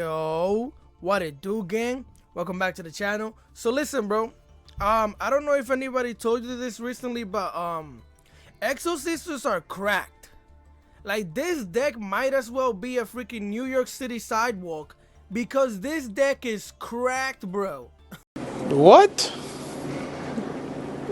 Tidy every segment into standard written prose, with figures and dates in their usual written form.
Yo, what it do, gang? Welcome back to the channel. So listen, bro, I don't know if anybody told you this recently, but Exosisters are cracked. Like, this deck might as well be a freaking New York City sidewalk because this deck is cracked, bro. What?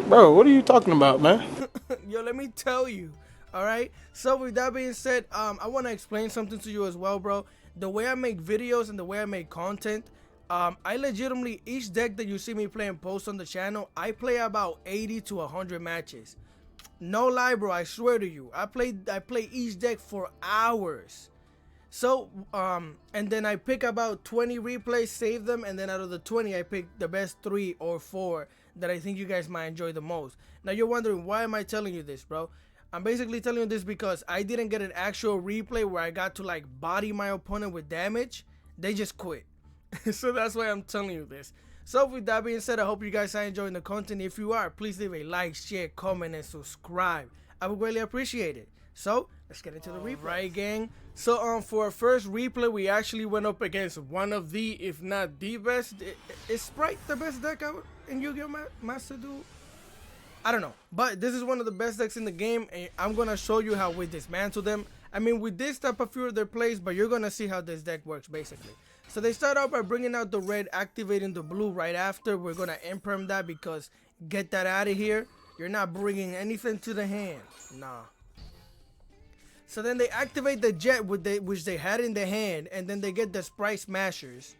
Bro, what are you talking about, man? Yo, let me tell you. All right, so with that being said, I want to explain something to you as well, bro. The way I make videos and the way I make content, I legitimately, each deck that you see me playing post on the channel, I play about 80 to 100 matches. No lie, bro, I swear to you. I play each deck for hours. So and then I pick about 20 replays, save them, and then out of the 20 I pick the best 3 or 4 that I think you guys might enjoy the most. Now you're wondering, why am I telling you this, bro? I'm basically telling you this because I didn't get an actual replay where I got to like body my opponent with damage. They just quit. So that's why I'm telling you this. So with that being said, I hope you guys are enjoying the content. If you are, please leave a like, share, comment, and subscribe. I would greatly appreciate it. So let's get into the replay. Right, gang. So for our first replay, we actually went up against one of the, if not the best. Is Spright the best deck ever in Yu-Gi-Oh! Master Duel? I don't know, but this is one of the best decks in the game, and I'm gonna show you how we dismantle them. I mean, we did stop a few of their plays, but you're gonna see how this deck works basically. So they start out by bringing out the red, activating the blue right after. We're gonna imperm that because get that out of here. You're not bringing anything to the hand, nah. So then they activate the jet which they had in the hand, and then they get the Spright Smashers.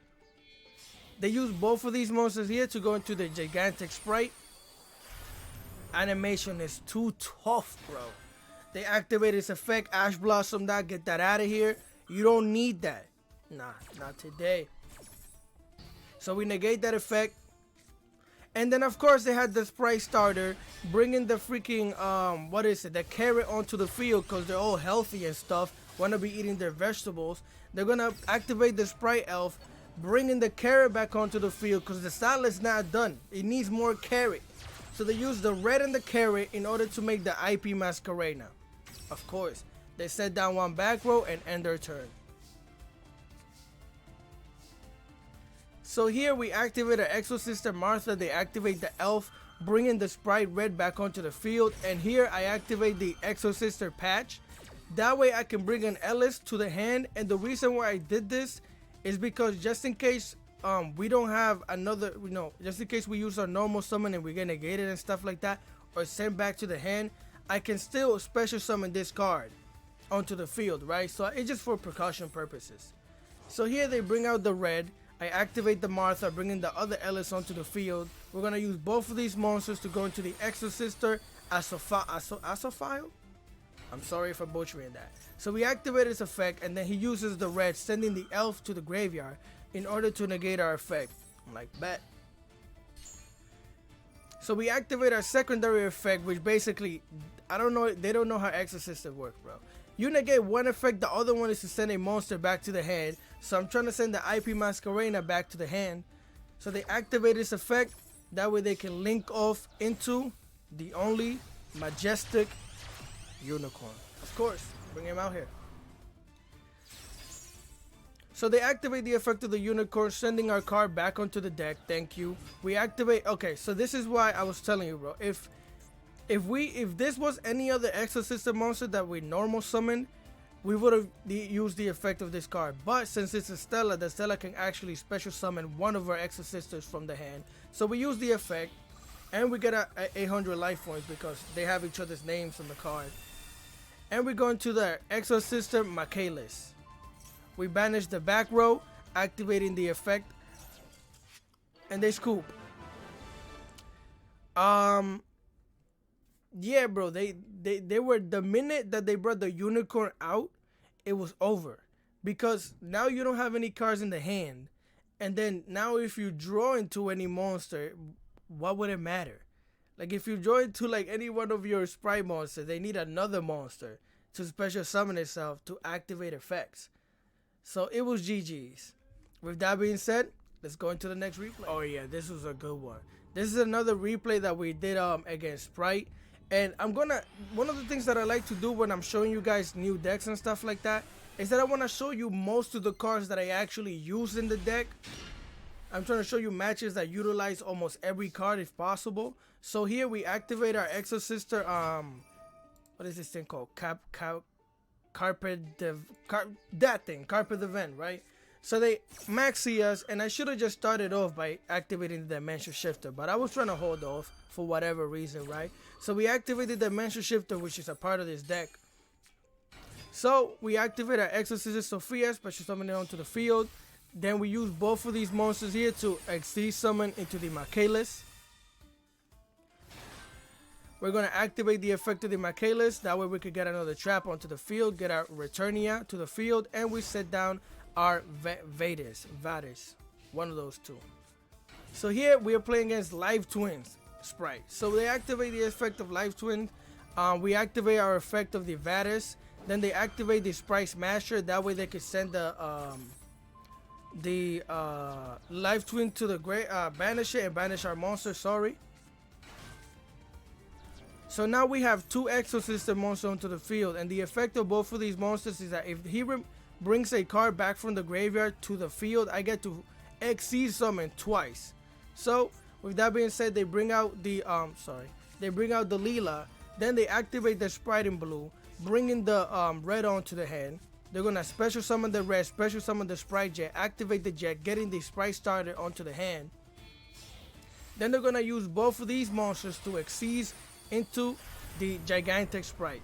They use both of these monsters here to go into the gigantic Spright. Animation is too tough, bro. They activate its effect, Ash Blossom that, get that out of here. You don't need that. Nah, not today. So we negate that effect. And then of course they had the Spright starter, bringing the freaking, what is it, the carrot onto the field because they're all healthy and stuff, want to be eating their vegetables. They're going to activate the Spright Elf, bringing the carrot back onto the field because the salad's not done. It needs more carrot. So they use the red and the carrot in order to make the IP Masquerade. Of course, they set down one back row and end their turn. So here we activate our Exosister Martha. They activate the elf, bringing the Spright red back onto the field. And here I activate the Exosister patch. That way I can bring an Ellis to the hand. And the reason why I did this is because just in case we don't have another, just in case we use our normal summon and we get negated and stuff like that, or sent back to the hand, I can still special summon this card onto the field, right? So it's just for precaution purposes. So here they bring out the red. I activate the Martha, bringing the other Ellis onto the field. We're gonna use both of these monsters to go into the Exosister Asophile. I'm sorry if I'm butchering that. So we activate his effect, and then he uses the red, sending the elf to the graveyard in order to negate our effect. I'm like, bet. So we activate our secondary effect, which basically, I don't know, they don't know how Exosister works, bro. You negate one effect, the other one is to send a monster back to the hand. So I'm trying to send the IP Masquerade back to the hand. So they activate this effect, that way they can link off into the only majestic unicorn. Of course, bring him out here. So they activate the effect of the unicorn, sending our card back onto the deck. Thank you. We activate. Okay, so this is why I was telling you, bro. If this was any other Exosister monster that we normal summon, we would have used the effect of this card. But since it's a Stella, the Stella can actually special summon one of our Exosisters from the hand. So we use the effect, and we get a 800 life points because they have each other's names on the card. And we go into the Exosister Michaelis. We banish the back row, activating the effect, and they scoop. Yeah, bro, they were, the minute that they brought the unicorn out, it was over. Because now you don't have any cards in the hand. And then now if you draw into any monster, what would it matter? Like if you draw into like any one of your Spright monsters, they need another monster to special summon itself to activate effects. So it was GG's. With that being said, let's go into the next replay. Oh yeah, this was a good one. This is another replay that we did against Spright. And one of the things that I like to do when I'm showing you guys new decks and stuff like that is that I want to show you most of the cards that I actually use in the deck. I'm trying to show you matches that utilize almost every card if possible. So here we activate our Exosister, what is this thing called? Carpet the Vent, right? So they maxi us, and I should have just started off by activating the Dimension Shifter, but I was trying to hold off for whatever reason, right? So we activated the Dimension Shifter, which is a part of this deck. So we activate our Exosister Sophia, special summoning onto the field. Then we use both of these monsters here to Exceed Summon into the Michaelis. We're going to activate the effect of the Michaelis. That way we could get another trap onto the field, get our Returnia to the field, and we set down our Vadis, one of those two. So here we are playing against Live Twin Spright. So they activate the effect of Live Twin. We activate our effect of the Vadis. Then they activate the Sprite Smasher. That way they could send the Live Twin to the banish it and banish our monster. Sorry. So now we have two Exosister monsters onto the field, and the effect of both of these monsters is that if he brings a card back from the graveyard to the field, I get to Exceed Summon twice. So with that being said, they bring out the Leela, then they activate the Sprite in blue, bringing the red onto the hand. They're gonna special summon the red, special summon the Sprite Jet, activate the Jet, getting the Sprite starter onto the hand. Then they're gonna use both of these monsters to Exceed into the Gigantic Sprite.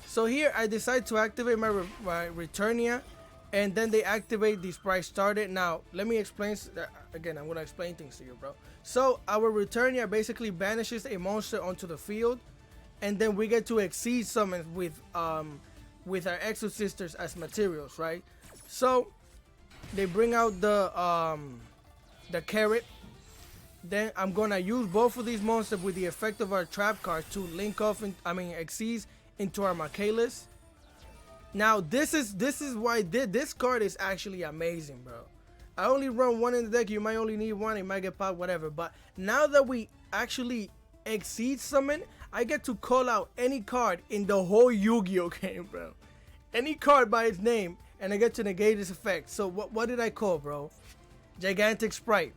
So here I decide to activate my Returnia, and then they activate the Sprite starter. Now let me explain again. I'm gonna explain things to you, bro. So our Returnia basically banishes a monster onto the field, and then we get to Exceed Summon with our Exosisters as materials, right? So they bring out the carrot. Then I'm gonna use both of these monsters with the effect of our trap card to link off, Exceed into our Michaelis. Now this is why this card is actually amazing, bro. I only run one in the deck. You might only need one. It might get popped, whatever. But now that we actually Exceed Summon, I get to call out any card in the whole Yu-Gi-Oh game, bro. Any card by its name, and I get to negate its effect. So what did I call, bro? Gigantic Sprite.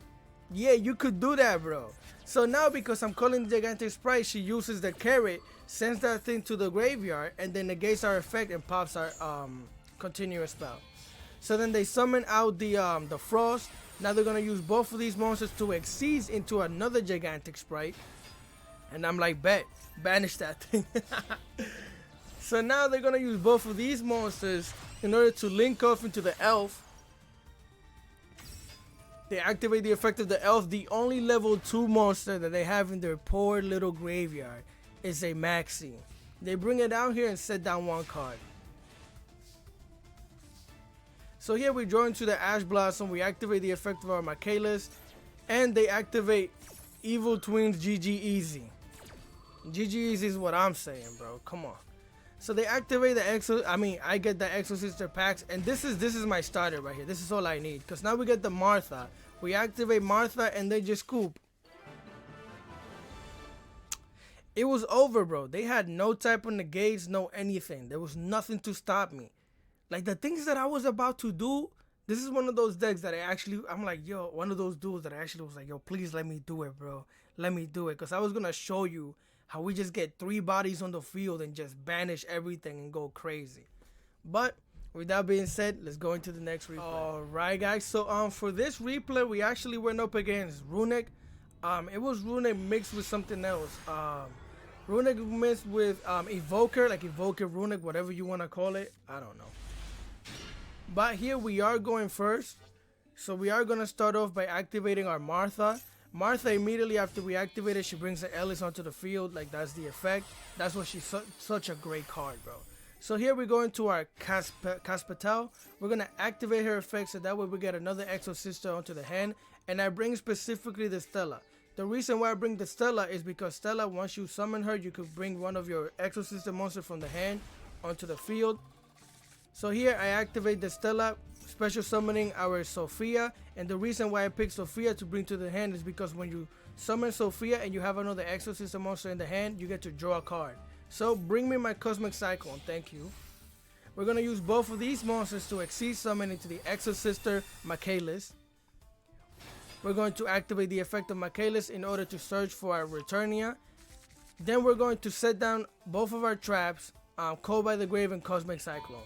Yeah, you could do that, bro. So now because I'm calling the Gigantic Sprite, she uses the carrot, sends that thing to the graveyard, and then negates our effect and pops our continuous spell. So then they summon out the Frost. Now they're gonna use both of these monsters to Exceed into another Gigantic Sprite. And I'm like, bet, banish that thing. So now they're gonna use both of these monsters in order to link off into the Elf. They activate the effect of the Elf. The only level 2 monster that they have in their poor little graveyard is a Maxi. They bring it down here and set down one card. So here we draw into the Ash Blossom. We activate the effect of our Michaelis, and they activate Evil Twins GG Easy. GG Easy is what I'm saying, bro. Come on. So they activate the I get the Exosister packs, and this is my starter right here. This is all I need, because now we get the Martha. We activate Martha, and they just scoop. It was over, bro. They had no type of negates, no anything. There was nothing to stop me. Like the things that I was about to do, this is one of those decks that I'm like, yo, one of those duels that I actually was like, yo, please let me do it, bro. Let me do it, because I was going to show you how we just get 3 bodies on the field and just banish everything and go crazy. But with that being said, let's go into the next replay. Alright, guys. So for this replay, we actually went up against Runick. It was Runick mixed with something else. Runick mixed with Evoker, like Evoker Runick, whatever you want to call it. I don't know. But here we are going first. So we are going to start off by activating our Martha. Martha, immediately after we activate it, she brings the Ellis onto the field. Like, that's the effect. That's why she's such a great card, bro. So here we go into our Caspatel. We're going to activate her effect, so that way we get another Exosister onto the hand. And I bring specifically the Stella. The reason why I bring the Stella is because Stella, once you summon her, you could bring one of your Exosister monsters from the hand onto the field. So here I activate the Stella, special summoning our Sophia. And the reason why I picked Sophia to bring to the hand is because when you summon Sophia and you have another Exosister monster in the hand, you get to draw a card. So bring me my Cosmic Cyclone, thank you. We're gonna use both of these monsters to exceed summon into the Exosister Michaelis. We're going to activate the effect of Michaelis in order to search for our Returnia. Then we're going to set down both of our traps, Cold by the Grave and Cosmic Cyclone.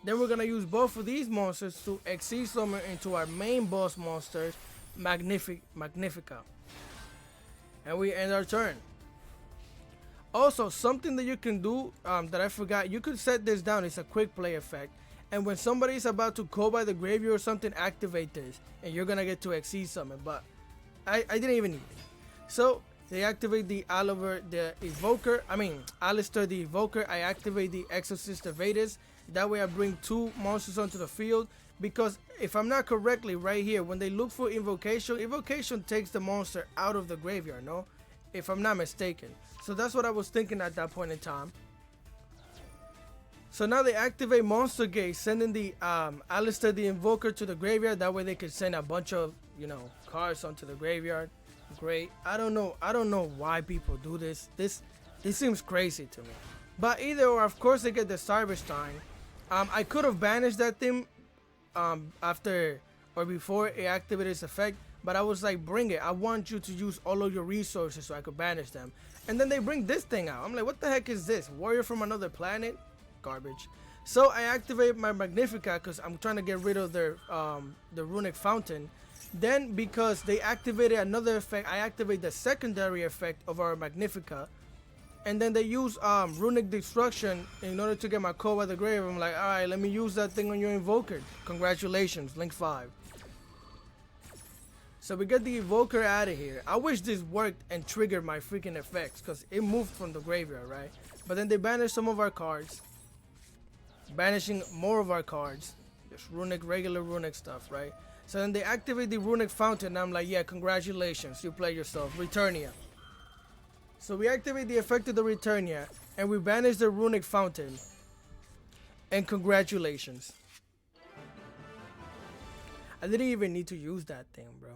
Then we're gonna use both of these monsters to exceed summon into our main boss monster, Magnifica. And we end our turn. Also, something that you can do that I forgot, you could set this down. It's a quick play effect. And when somebody's about to go by the graveyard or something, activate this. And you're going to get to exceed summon. But I didn't even need it. So, they activate the Alistair the Evoker. I activate the Exosister Vedas. That way I bring 2 monsters onto the field. Because if I'm not correctly, right here, when they look for Invocation, Invocation takes the monster out of the graveyard, no? If I'm not mistaken. So that's what I was thinking at that point in time. So now they activate Monster Gate, sending the Alistair the Invoker to the graveyard. That way they can send a bunch of, cards onto the graveyard. Great. I don't know why people do this. This seems crazy to me. But either or, of course, they get the Cyberstein. I could have banished that thing after or before it activated its effect. But I was like, bring it. I want you to use all of your resources so I could banish them. And then they bring this thing out. I'm like, what the heck is this? Warrior from another planet? Garbage. So I activate my Magnifica because I'm trying to get rid of their the Runick Fountain. Then because they activated another effect, I activate the secondary effect of our Magnifica. And then they use Runick Destruction in order to get my Cold by the Grave. I'm like, alright, let me use that thing on your Invoker. Congratulations, Link 5. So we get the Evoker out of here. I wish this worked and triggered my freaking effects because it moved from the graveyard, right? But then they banished some of our cards. Banishing more of our cards. Just Runick, regular Runick stuff, right? So then they activate the Runick Fountain. And I'm like, yeah, congratulations. You play yourself. Returnia. So we activate the effect of the Returnia. And we banish the Runick Fountain. And congratulations. I didn't even need to use that thing, bro.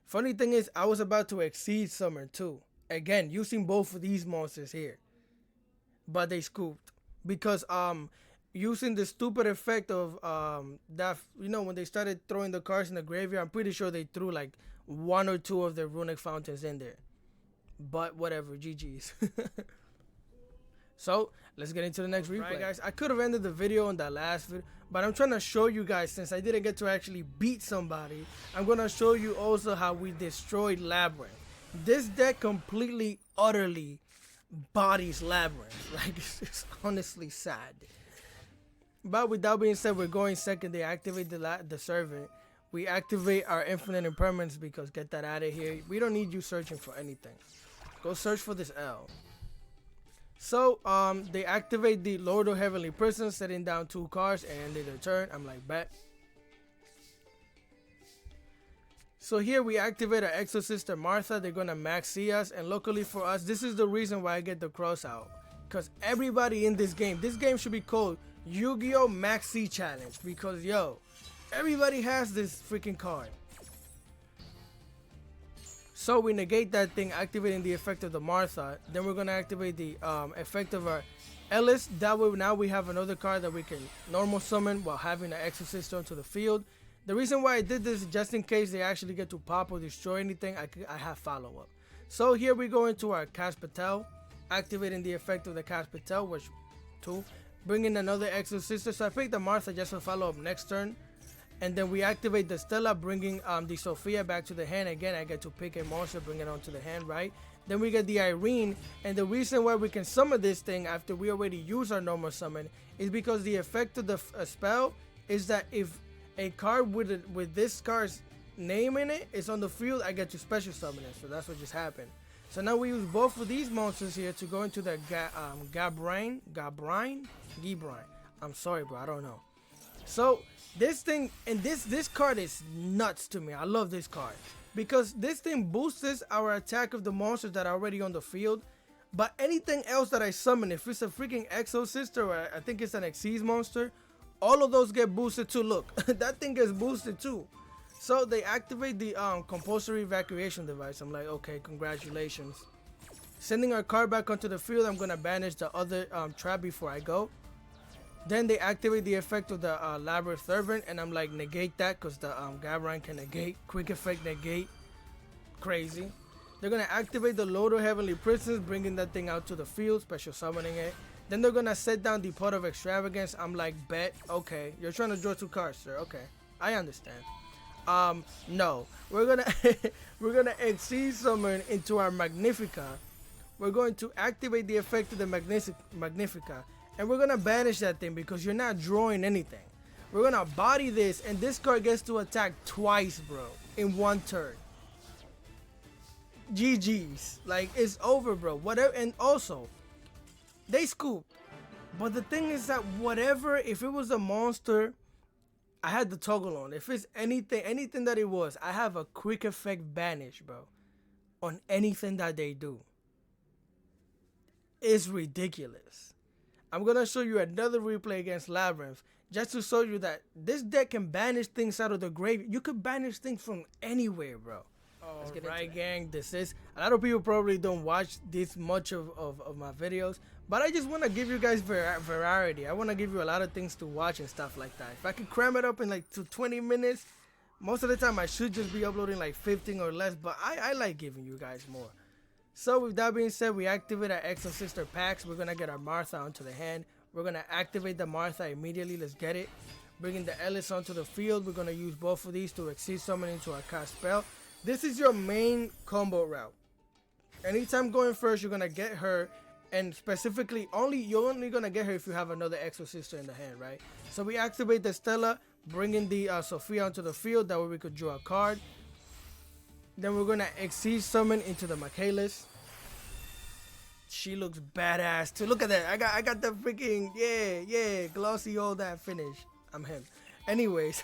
Funny thing is, I was about to exceed summon too. Again, using both of these monsters here. But they scooped. Because using the stupid effect of that, when they started throwing the cards in the graveyard, I'm pretty sure they threw like 1 or 2 of their Runick Fountains in there. But whatever, GG's. So, let's get into the next replay. Right, guys, I could have ended the video on that last video, but I'm trying to show you guys, since I didn't get to actually beat somebody, I'm going to show you also how we destroyed Labyrinth. This deck completely, utterly bodies Labyrinth. Like, it's honestly sad. But with that being said, we're going second. They activate the servant. We activate our infinite impermanence because get that out of here. We don't need you searching for anything. Go search for this L. So, they activate the Lord of Heavenly Prison, setting down 2 cards and ended their turn. I'm like, bet. So here we activate our Exosister Martha. They're gonna maxi us, and luckily for us, this is the reason why I get the cross out. Because everybody in this game should be called Yu-Gi-Oh! Maxi Challenge. Because, yo, everybody has this freaking card. So we negate that thing, activating the effect of the Martha. Then we're going to activate the effect of our Ellis. That way now we have another card that we can normal summon while having an Exosister onto the field. The reason why I did this is just in case they actually get to pop or destroy anything, I have follow-up. So here we go into our Caspatel, activating the effect of the Caspatel, which 2. Bringing another Exosister. So I picked the Martha just to follow up next turn. And then we activate the Stella, bringing the Sophia back to the hand. Again, I get to pick a monster, bring it onto the hand, right? Then we get the Irene. And the reason why we can summon this thing after we already use our normal summon is because the effect of the spell is that if a card with this card's name in it is on the field, I get to special summon it. So that's what just happened. So now we use both of these monsters here to go into the Gabrine. I'm sorry, bro. I don't know. So this thing, and this card is nuts to me. I love this card because this thing boosts our attack of the monsters that are already on the field. But anything else that I summon, if it's a freaking Exosister or I think it's an Xyz monster, all of those get boosted too. Look, that thing gets boosted too. So they activate the compulsory evacuation device. I'm like, okay, congratulations. Sending our card back onto the field. I'm gonna banish the other trap before I go. Then they activate the effect of the Labyrinth Servant, and I'm like, negate that, because the Gabrion can negate. Quick effect negate. Crazy. They're gonna activate the Lord of Heavenly Prisons, bringing that thing out to the field, special summoning it. Then they're gonna set down the Pot of Extravagance. I'm like, bet, okay. You're trying to draw 2 cards, sir. Okay, I understand. No, we're gonna we're gonna exceed summon into our Magnifica. We're going to activate the effect of the Magnifica, and we're gonna banish that thing because you're not drawing anything. We're gonna body this, and this card gets to attack twice, bro, in 1 turn. GG's, like, it's over, bro. Whatever. And also, they scoop, but the thing is that whatever, if it was a monster, I had the toggle on. If it's anything that it was, I have a quick effect banish, bro, on anything that they do. It's ridiculous. I'm gonna show you another replay against Labyrinth just to show you that this deck can banish things out of the grave. You could banish things from anywhere, bro. Alright, gang, this is, a lot of people probably don't watch this much of my videos, but I just want to give you guys variety. I want to give you a lot of things to watch and stuff like that. If I can cram it up in like 20 minutes, most of the time I should just be uploading like 15 or less, but I like giving you guys more. So with that being said, we activate our Exosister packs. We're going to get our Martha onto the hand. We're going to activate the Martha immediately. Let's get it. Bringing the Ellis onto the field. We're going to use both of these to exceed summon into our cast spell. This is your main combo route. Anytime going first, you're gonna get her, and specifically you're only gonna get her if you have another Exosister in the hand, right? So we activate the Stella, bringing the Sophia onto the field. That way we could draw a card. Then we're gonna exceed summon into the Michaelis. She looks badass too. Look at that. I got the freaking yeah glossy all that finish. I'm him. Anyways.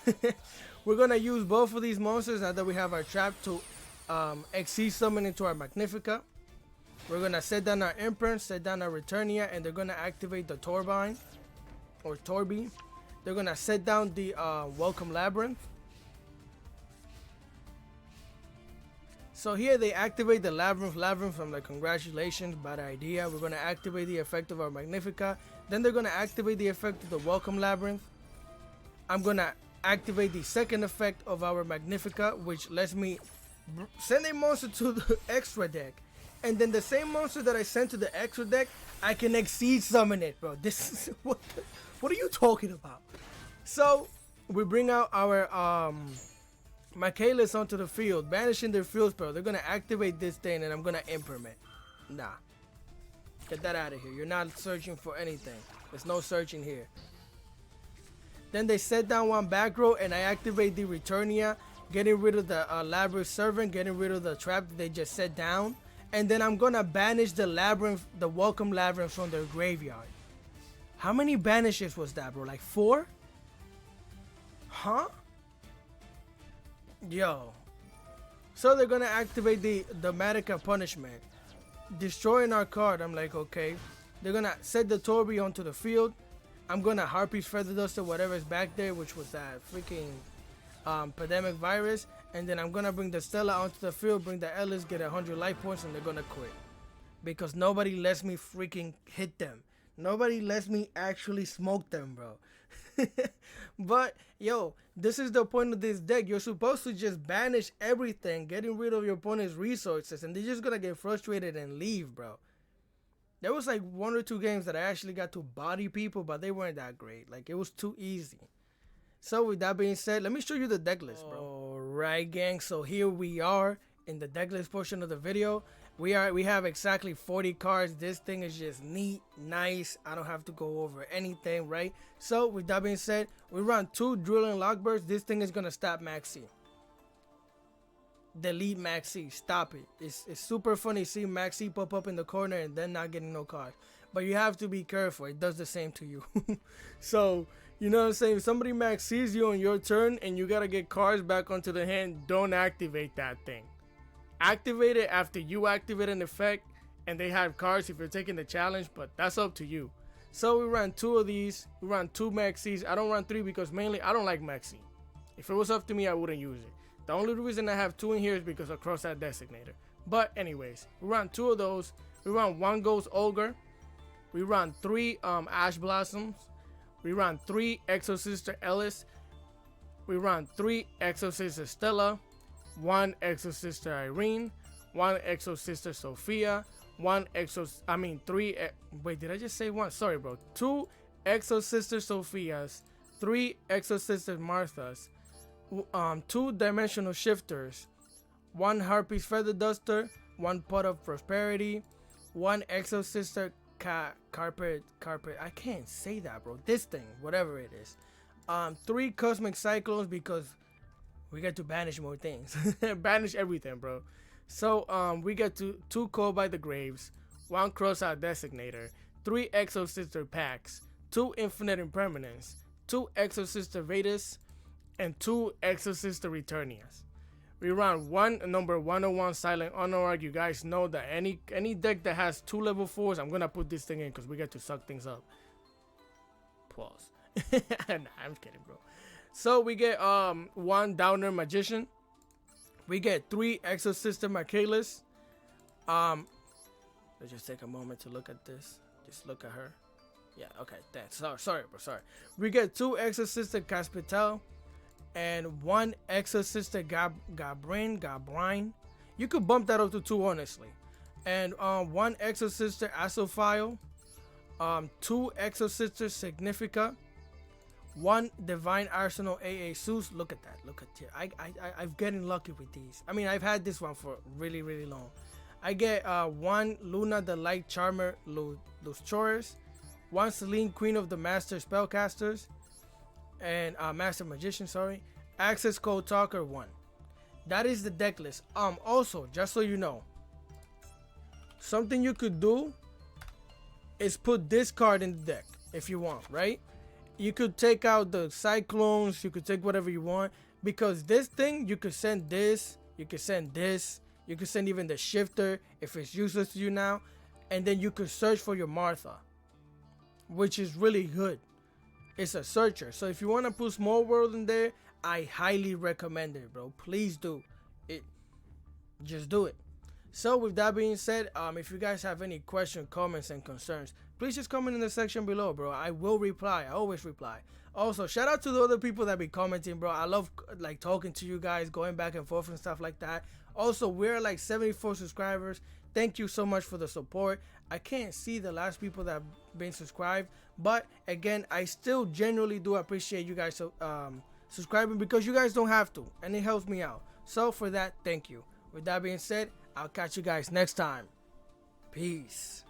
We're going to use both of these monsters now that we have our trap to exceed summon into our Magnifica. We're going to set down our Imprint, set down our Returnia, and they're going to activate the Torbine, or Torby. They're going to set down the Welcome Labyrinth. So here they activate the Labyrinth. I'm like, congratulations, bad idea. We're going to activate the effect of our Magnifica. Then they're going to activate the effect of the Welcome Labyrinth. I'm going to activate the second effect of our Magnifica, which lets me send a monster to the extra deck, and then the same monster that I sent to the extra deck, I can exceed summon it, bro. This is what are you talking about? So we bring out our Michaelis onto the field, banishing their field spell. They're gonna activate this thing, and I'm gonna implement. Nah, get that out of here. You're not searching for anything. There's no searching here. Then they set down 1 back row, and I activate the Returnia, getting rid of the Labyrinth Servant, getting rid of the trap that they just set down. And then I'm gonna banish the Labyrinth, the Welcome Labyrinth from their graveyard. How many banishes was that, bro? Like 4? Huh? Yo. So they're gonna activate the Madoka Punishment, destroying our card. I'm like, okay. They're gonna set the Torby onto the field. I'm gonna Harpy's Feather Duster, whatever's back there, which was that freaking pandemic virus, and then I'm gonna bring the Stella onto the field, bring the Ellis, get 100 life points, and they're gonna quit because nobody lets me freaking hit them. Nobody lets me actually smoke them, bro. But yo, this is the point of this deck. You're supposed to just banish everything, getting rid of your opponent's resources, and they're just gonna get frustrated and leave, bro. There was like 1 or 2 games that I actually got to body people, but they weren't that great. Like, it was too easy. So with that being said, let me show you the deck list, bro. Alright, gang. So here we are in the deck list portion of the video. We have exactly 40 cards. This thing is just neat, nice. I don't have to go over anything, right? So with that being said, we run 2 Duel and Lockbirds. This thing is gonna stop Maxi. Delete Maxi, stop it. It's super funny seeing Maxi pop up in the corner and then not getting no card. But you have to be careful. It does the same to you. So, you know what I'm saying? If somebody Maxis you on your turn and you gotta get cards back onto the hand, don't activate that thing. Activate it after you activate an effect and they have cards if you're taking the challenge, but that's up to you. So we run 2 of these. We run 2 Maxis. I don't run 3 because mainly I don't like Maxi. If it was up to me, I wouldn't use it. The only reason I have 2 in here is because I crossed that designator. But anyways, we run 2 of those. We run 1 Ghost Ogre. We run 3 Ash Blossoms. We run 3 ExoSister Ellis. We run 3 ExoSister Stella, 1 ExoSister Irene, 1 ExoSister Sophia, 3. Wait, did I just say 1? Sorry, bro. 2 ExoSister Sophias, 3 ExoSister Marthas, 2 Dimensional Shifters, 1 Harpy's Feather Duster, 1 Pot of Prosperity, 1 ExoSister Carpet. I can't say that, bro. This thing, whatever it is. 3 Cosmic Cyclones because we get to banish more things. Banish everything, bro. So we get to 2 Call by the Graves, 1 Crossout Designator, 3 ExoSister Packs, 2 Infinite Impermanence, 2 ExoSister Vedas, and 2 ExoSister Returnias. We run 1 number 101 Silent Honorarch. You guys know that any deck that has 2 level 4s, I'm gonna put this thing in because we get to suck things up. Pause. Nah, I'm kidding, bro. So we get 1 Downer Magician. We get 3 ExoSister Michaelis. Let's just take a moment to look at this. Just look at her. Yeah, okay, thanks. Sorry, bro, sorry. We get 2 ExoSister Caspitel and 1 ExoSister Gabrine. You could bump that up to 2, honestly. And 1 ExoSister Asophile, 2 ExoSister Significa, 1 Divine Arsenal AA Zeus. Look at that. Look at here. I'm getting lucky with these. I mean, I've had this one for really, really long. I get 1 Luna the Light Charmer Lustrores, 1 Celine Queen of the Master Spellcasters, and Master Magician, sorry. Access Code Talker 1. That is the deck list. Also, just so you know, something you could do is put this card in the deck if you want, right? You could take out the Cyclones, you could take whatever you want, because this thing, you could send this, you could send this, you could send even the Shifter if it's useless to you now, and then you could search for your Martha, which is really good. It's a searcher, so if you want to put Small World in there, I highly recommend it, bro. Please do it. Just do it. So with that being said, if you guys have any questions, comments, and concerns, please just comment in the section below, bro. I will reply. I always reply. Also, shout out to the other people that be commenting, bro. I love like talking to you guys, going back and forth and stuff like that. Also, we're like 74 subscribers. Thank you so much for the support. I can't see the last people that have been subscribed, but again, I still genuinely do appreciate you guys subscribing, because you guys don't have to, and it helps me out. So for that, thank you. With that being said, I'll catch you guys next time. Peace.